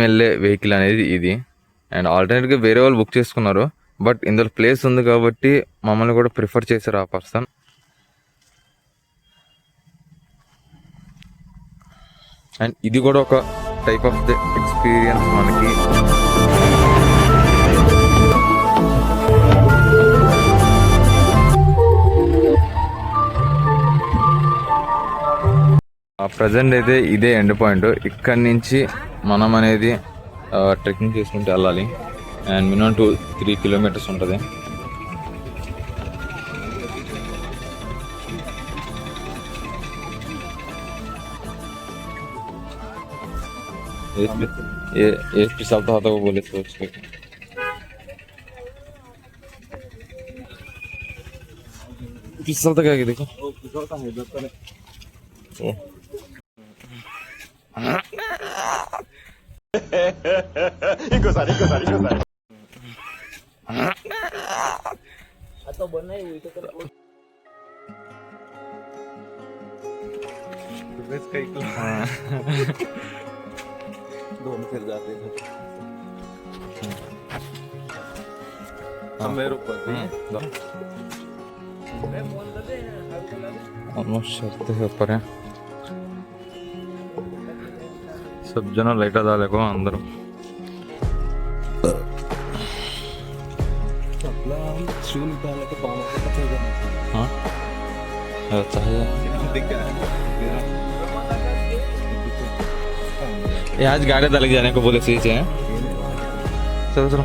వెళ్ళే వెహికల్ అనేది ఇది. అండ్ ఆల్టర్నేట్గా వేరే వాళ్ళు బుక్ చేసుకున్నారు, బట్ ఇందులో ప్లేస్ ఉంది కాబట్టి మమ్మల్ని కూడా ప్రిఫర్ చేశారు ఆ పర్సన్. అండ్ ఇది కూడా ఒక టైప్ ఆఫ్ ది ఎక్స్పీరియన్స్ మనకి. ప్రజెంట్ అయితే ఇదే ఎండ్ పాయింట్. ఇక్కడి నుంచి మనం అనేది ట్రెక్కింగ్ చేసుకుంటూ వెళ్ళాలి. అండ్ మినిమం 2-3 కిలోమీటర్స్ ఉంటుంది. एक भी चलता था वो बोले तो उसके पिछलता क्या कि देखो इको सारी तो बनाई हुई तो बस कई दोनों फिर जाते हैं मेरे ऊपर ऑलमोस्ट चलते हैं ऊपर है. सब जना लाइट डाले को अंदर हाँ अच्छा है ये आज गाड़ी डाल जाने को बोले सही है. चलो चलो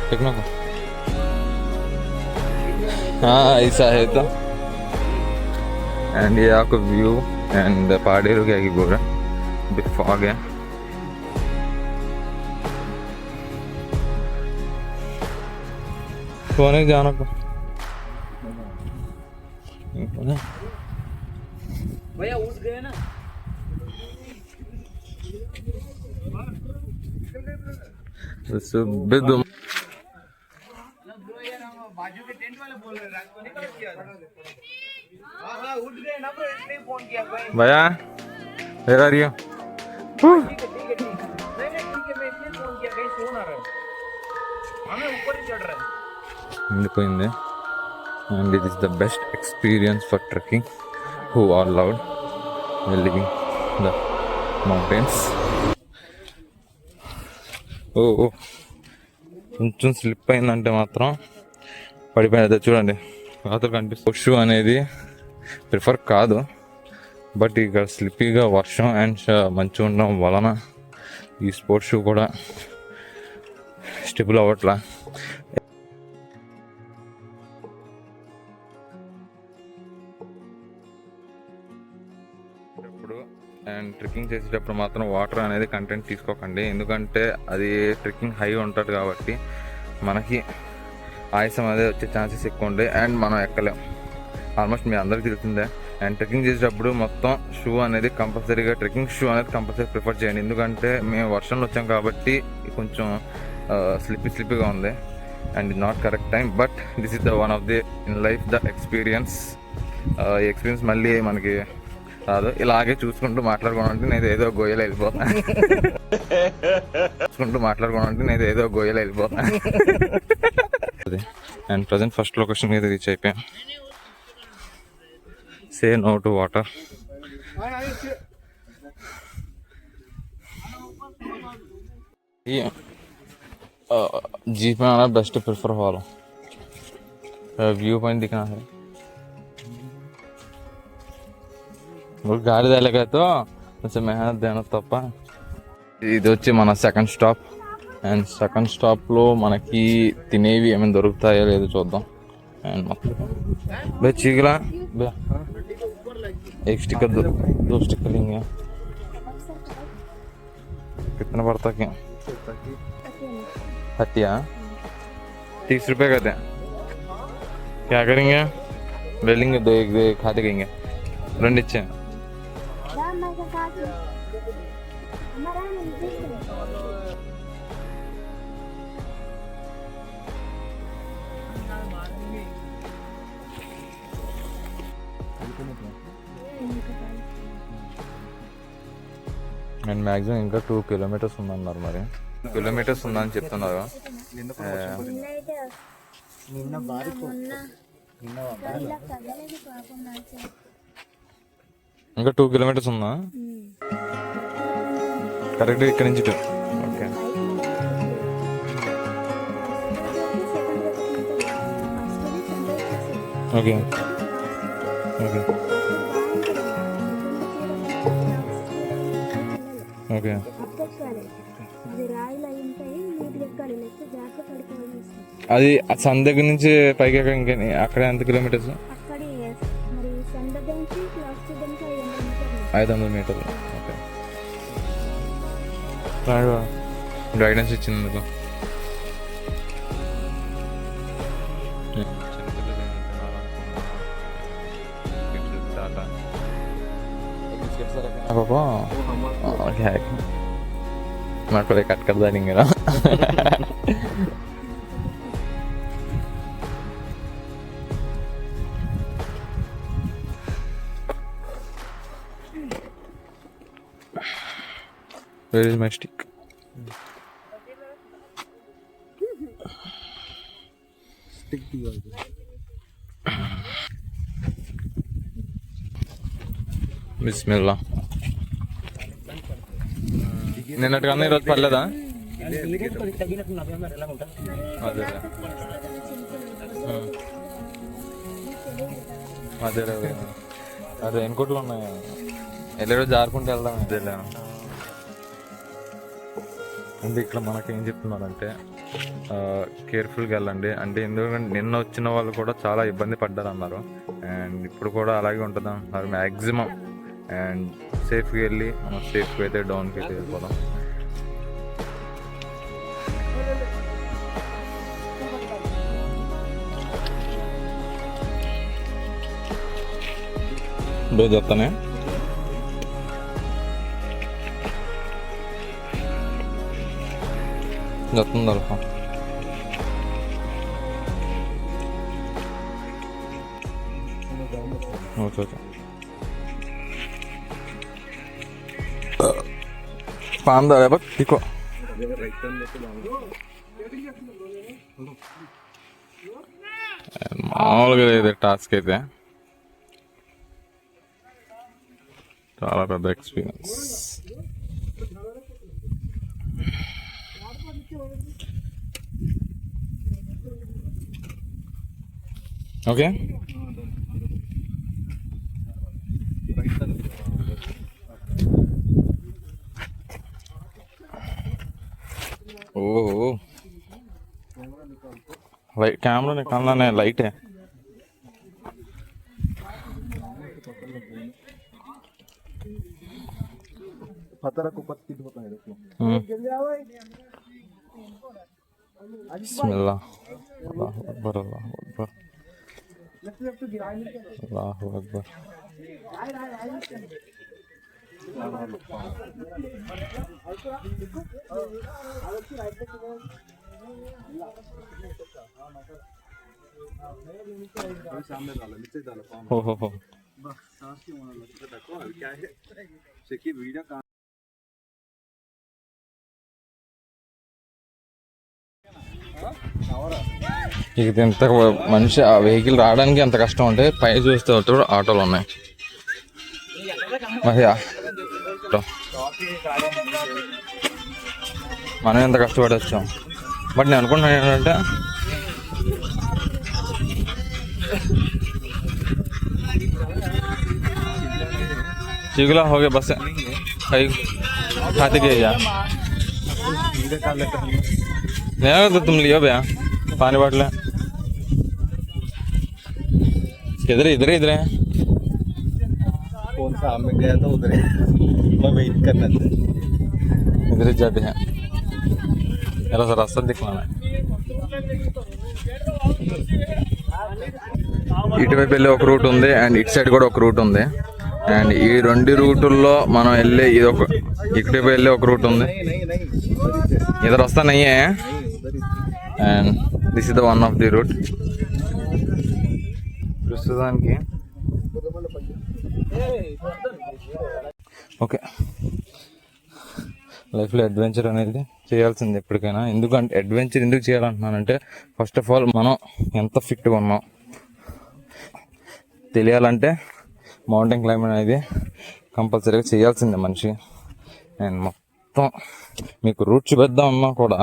देखना को हाँ ऐसा है तो. एंड ये आपको व्यू एंड पहाड़ी रुक गया कि बोल रहा बिट फॉग है. सोने जाना को भैया उठ गए ना. बाजू के टेंट वाले बोल रहे उठ गए ना ब्रो, इसलिए फोन किया भैया. Where are you? ठीक है मैं इसलिए फोन किया, कहीं सो ना रहे, हमें ऊपर ही चढ़ रहा है. And it is the best experience for trekking who are loud while living the mountains. కొంచెం స్లిప్ అయిందంటే మాత్రం పడిపోయినది. చూడండి రాత్రి కనిపిస్తుంది. షూ అనేది ప్రిఫర్ కాదు, బట్ ఇక్కడ స్లిప్పీగా వర్షం అండ్ మంచిగా ఉండడం వలన ఈ స్పోర్ట్స్ షూ కూడా స్టెబుల్ అవ్వట్లా. అండ్ ట్రెక్కింగ్ చేసేటప్పుడు మాత్రం వాటర్ అనేది కంటెంట్ తీసుకోకండి, ఎందుకంటే అది ట్రెక్కింగ్ హై ఉంటుంది కాబట్టి మనకి ఆయాసం అనేది వచ్చే ఛాన్సెస్ ఎక్కువ ఉంటాయి అండ్ మనం ఎక్కలేం. ఆల్మోస్ట్ మీ అందరికీ తెలిసిందే. అండ్ ట్రెక్కింగ్ చేసేటప్పుడు మొత్తం షూ అనేది కంపల్సరీగా ట్రెక్కింగ్ షూ అనేది కంపల్సరీ ప్రిఫర్ చేయండి, ఎందుకంటే మేము వర్షంలో వచ్చాం కాబట్టి కొంచెం స్లిప్పీగా ఉంది and not correct time. But this is the one of the in life the experience. ఈ ఎక్స్పీరియన్స్ మళ్ళీ మనకి రాదు. ఇలాగే చూసుకుంటూ మాట్లాడుకోవాలంటే నేను ఏదో గోయలు వెళ్ళిపోతాను. అండ్ ప్రజెంట్ ఫస్ట్ లొకేషన్ మీద రీచ్ అయిపోయాం. Say no to water. Jeep में आना बेस्ट प्रेफर वाला व्यू पॉइंट दिखना है. गाड़ी देगा तो కొంచెం మెహనత్ దేనా తప్ప. ఇది వచ్చి మన సెకండ్ స్టాప్. అండ్ సెకండ్ స్టాప్లో మనకి తినేవి ఏమైనా దొరుకుతాయో లేదో చూద్దాం. అండ్ మొత్తం బే చీగలా బే एक स्टिकर दो स्टिकर लेंगे. कितना पड़ता क्या? 30 30 रुपये कहते हैं. क्या करेंगे? ले लेंगे दो, एक खाते कहेंगे रंड इच्छे. అండ్ మ్యాక్సిమం ఇంకా 2 కిలోమీటర్స్ ఉందన్నారు. మరి కిలోమీటర్స్ ఉందని చెప్తున్నారు. ఇంకా 2 కిలోమీటర్స్ ఉందా? కరెక్ట్ ఇక్కడ నుంచి 2. Okay okay okay okay. అది సన్ దగ్గర నుంచి పైకి ఇంకా అక్కడ ఎంత కిలోమీటర్స్? 500 మీటర్లు. ఓకే. గైడెన్స్ ఇచ్చినందుకు पापा क्या है मैं को कट कर देंगे ना Where is my stick? Stick Bismillah. నిన్నటిగా ఈరోజు పర్లేదా? అదే అదే రెయిన్ కోట్లు ఉన్నాయా? వెళ్ళేదో జారుకుంటూ వెళ్దాం. అదేలే. అంటే ఇక్కడ మనకి ఏం చెప్తున్నారంటే కేర్ఫుల్గా వెళ్ళండి అంటే, ఎందుకంటే నిన్న వచ్చిన వాళ్ళు కూడా చాలా ఇబ్బంది పడ్డారు అన్నారు. అండ్ ఇప్పుడు కూడా అలాగే ఉంటుంది అంటున్నారు మ్యాక్సిమం. అండ్ సేఫ్గా వెళ్ళి మనం సేఫ్గా అయితే డౌన్కి అయితే వెళ్ళిపోదాం. రోజు వస్తానే వస్తుంది. Okay okay. పాందా టికో మామూలుగా ఇది టాస్క్ అయితే చాలా పెద్ద ఎక్స్పీరియన్స్. ఓకే. ఓహో लाइट कैमरा निकालना नहीं लाइट है. बिस्मिल्लाह अल्लाहु अकबर अल्लाहु अकबर अल्लाहु अकबर. हो ఇది ఎంత మనిషి ఆ వెహికల్ రావడానికి ఎంత కష్టం అంటే పై చూస్తే కూడా ఆటోలు ఉన్నాయి. మరి మనం ఎంత కష్టపడి వచ్చాం. బట్ నేను అనుకుంటున్నాను ఏంటంటే चिगला हो गया बस कहीं खाते के यार नहीं तो तुम लियो भैया पानी बॉटल किधर इधर इधर है कौन सा में गया था उधर मैं वेट करना था इधर जाते हैं यार सर रास्ता दिखलाना है. ఇటువైపు వెళ్ళే ఒక రూట్ ఉంది అండ్ ఇటు సైడ్ కూడా ఒక రూట్ ఉంది. అండ్ ఈ రెండు రూటుల్లో మనం వెళ్ళే ఇది ఒక ఇటువైపు వెళ్ళే ఒక రూట్ ఉంది. ఇద్దరు వస్తానయ్యే and this is the one of the route. ప్రస్తుతానికి ఓకే లైఫ్లో అడ్వెంచర్ అనేది చేయాల్సింది ఎప్పటికైనా. ఎందుకంటే అడ్వెంచర్ ఎందుకు చేయాలంటున్నానంటే, ఫస్ట్ ఆఫ్ ఆల్ మనం ఎంత ఫిట్గా ఉన్నాం తెలియాలంటే మౌంటైన్ క్లైంబింగ్ అనేది కంపల్సరీగా చేయాల్సిందే మనిషి. అండ్ మొత్తం మీకు రూట్ చూపిద్దాం ఉన్నా కూడా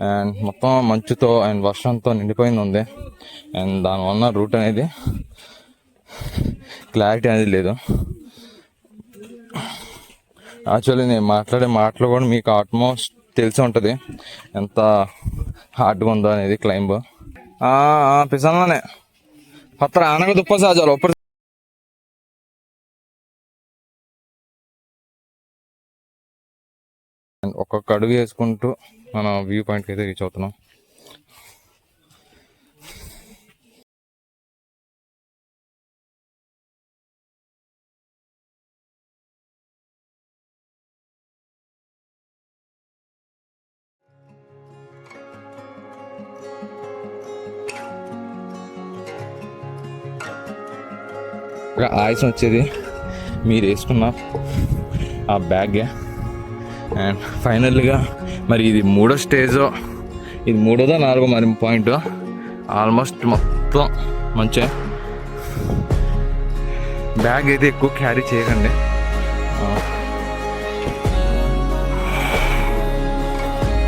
అండ్ మొత్తం మంచుతో అండ్ వర్షంతో నిండిపోయింది ఉంది. అండ్ దానివల్ల రూట్ అనేది క్లారిటీ అనేది లేదు. యాక్చువల్లీ నేను మాట్లాడే మాటలు కూడా మీకు ఆల్మోస్ట్ తెలిసి ఉంటుంది ఎంత హార్డ్గా ఉందో అనేది క్లైంబ్. పిసానే పత్ర ఆనగా దుప్ప సహజాలు ఒప్పటి ఒక్కొక్క అడుగు వేసుకుంటూ మన వ్యూ పాయింట్కి అయితే రీచ్ అవుతున్నాం. ఆయుసం వచ్చేది మీరు వేసుకున్న ఆ బ్యాగే. అండ్ ఫైనల్గా మరి ఇది మూడో స్టేజో, ఇది మూడోదో నాలుగో మరి పాయింట్. ఆల్మోస్ట్ మొత్తం మంచిగా. బ్యాగ్ అయితే ఎక్కువ క్యారీ చేయకండి.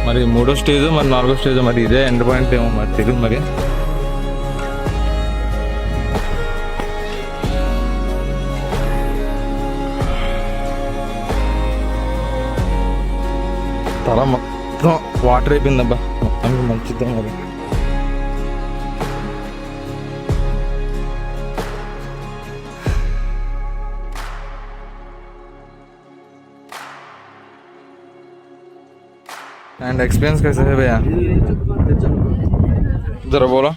మరి మూడో స్టేజో మరి నాలుగో స్టేజో మరి ఇదే ఎండ్ పాయింట్ ఏమో మరి తెలియదు. మరి తల మొత్తం వాటర్ అయిపోయిందబ్బా, మొత్తానికి మంచిద్దాం మరి. एंड एक्सपीरियंस कैसे है भैया? जरा बोलो.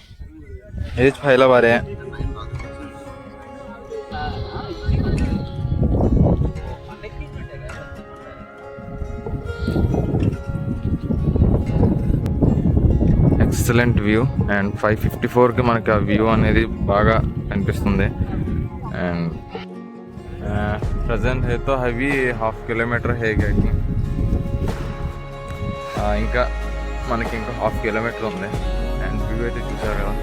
एज पहला बार है. Excellent view. అండ్ 554కి మనకి ఆ వ్యూ అనేది బాగా కనిపిస్తుంది. అండ్ ప్రజెంట్ అయితే అవి 1/2 కిలోమీటర్ హేగాకి, ఇంకా మనకి ఇంకా 1/2 కిలోమీటర్ ఉంది. అండ్ వ్యూ అయితే చూసారు కదా.